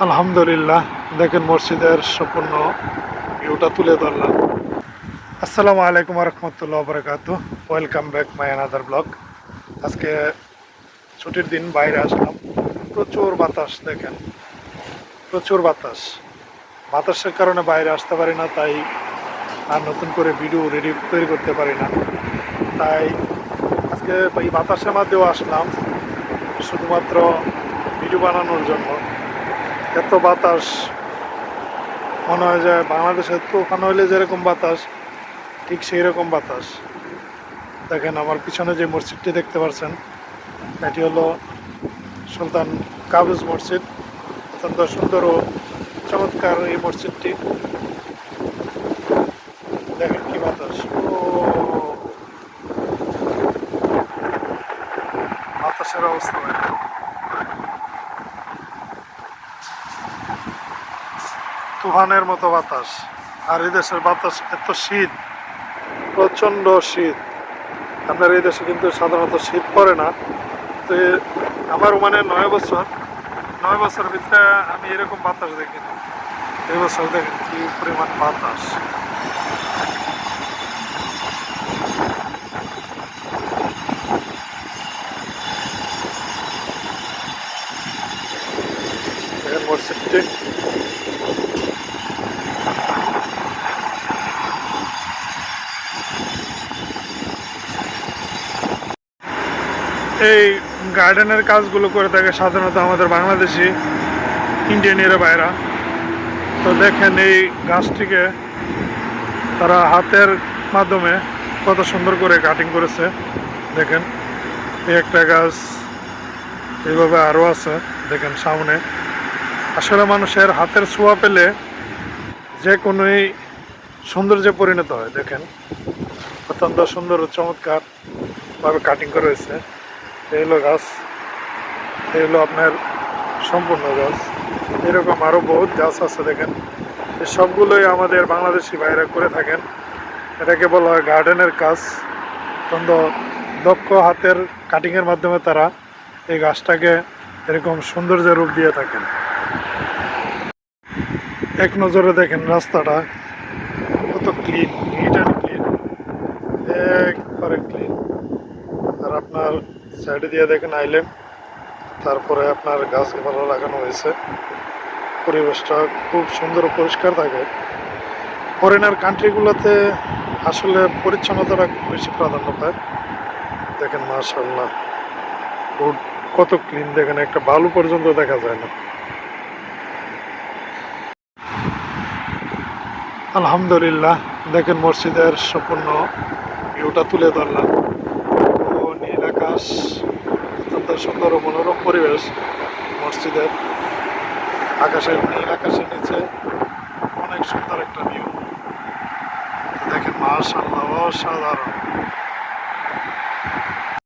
আলহামদুলিল্লাহ, দেখেন মসজিদের সম্পূর্ণ ভিউটা তুলে ধরলাম। আসসালামু আলাইকুম রহমতুল্লাহ বরকাত। Welcome back my another blog. আজকে ছুটির দিন, বাইরে আসলাম। প্রচুর বাতাস, দেখেন প্রচুর বাতাস। বাতাসের কারণে বাইরে আসতে পারি না, তাই আর নতুন করে ভিডিও তৈরি করতে পারি না। তাই আজকে এই বাতাসের মধ্যেও আসলাম শুধুমাত্র ভিডিও বানানোর জন্য। এত বাতাস, মনে হয় যে বাংলাদেশের তুফান হইলে যেরকম বাতাস, ঠিক সেই রকম বাতাস। দেখেন আমার পিছনে যে মসজিদটি দেখতে পাচ্ছেন, এটি হলো সুলতান কাবুজ মসজিদ। অত্যন্ত সুন্দর ও চমৎকার এই মসজিদটি। দেখেন কি বাতাস, ও বাতাসের অবস্থা দেখেন। তুফানের মতো বাতাস। আর এই দেশের বাতাস এত শীত, প্রচণ্ড শীত। আপনার এই দেশে কিন্তু সাধারণত শীত পড়ে না। তো আমার মানে 9 বছর ভিতরে আমি এরকম বাতাস দেখিনি। এই বছর দেখেন কি পরিমাণ বাতাস। দেখেন মসজিদটি, এই গার্ডেনের কাজগুলো করে থাকে সাধারণত আমাদের বাংলাদেশি ইন্ডিয়ানিরা বাইরা। তো দেখেন এই গাছটিকে তারা হাতের মাধ্যমে কত সুন্দর করে কাটিং করেছে। দেখেন এই একটা গাছ, এইভাবে আরও আছে। দেখেন সামনে আসলে মানুষের হাতের ছোঁয়া পেলে যে কোনোই সৌন্দর্যে পরিণত হয়। দেখেন অত্যন্ত সুন্দর ও চমৎকার ভাবে কাটিং করা হয়েছে। এই হলো গাছ, এই হলো আপনার সম্পূর্ণ গাছ। এরকম আরও বহুত গাছ আছে। দেখেন এই সবগুলোই আমাদের বাংলাদেশি ভাইরা করে থাকেন। এটাকে বলা হয় গার্ডেনের কাজ। অত্যন্ত দক্ষ হাতের কাটিংয়ের মাধ্যমে তারা এই গাছটাকে এরকম সৌন্দর্যের রূপ দিয়ে থাকেন। এক নজরে দেখেন রাস্তাটা কত ক্লিন, নিট অ্যান্ড ক্লিন, একবারে ক্লিন। আর আপনার সাইডে দিয়ে দেখেন আইল্যান্ড, তারপরে আপনার গাছপালা লাগানো হয়েছে। পরিবেশটা খুব সুন্দর ও পরিষ্কার থাকে। ফরেনার কান্ট্রিগুলোতে আসলে পরিচ্ছন্নতাটা খুব বেশি প্রাধান্য পায়। দেখেন মাশাআল্লাহ কত ক্লিন, দেখেন একটা বালু পর্যন্ত দেখা যায় না। আলহামদুলিল্লাহ, দেখেন মসজিদের সম্পূর্ণ ভিউটা তুলে ধরলাম। ও নীল আকাশ, অত্যন্ত সুন্দর ও মনোরম পরিবেশ মসজিদের। নীল আকাশের নিচে অনেক সুন্দর একটা ভিউ। দেখেন মাশাআল্লাহ, অসাধারণ।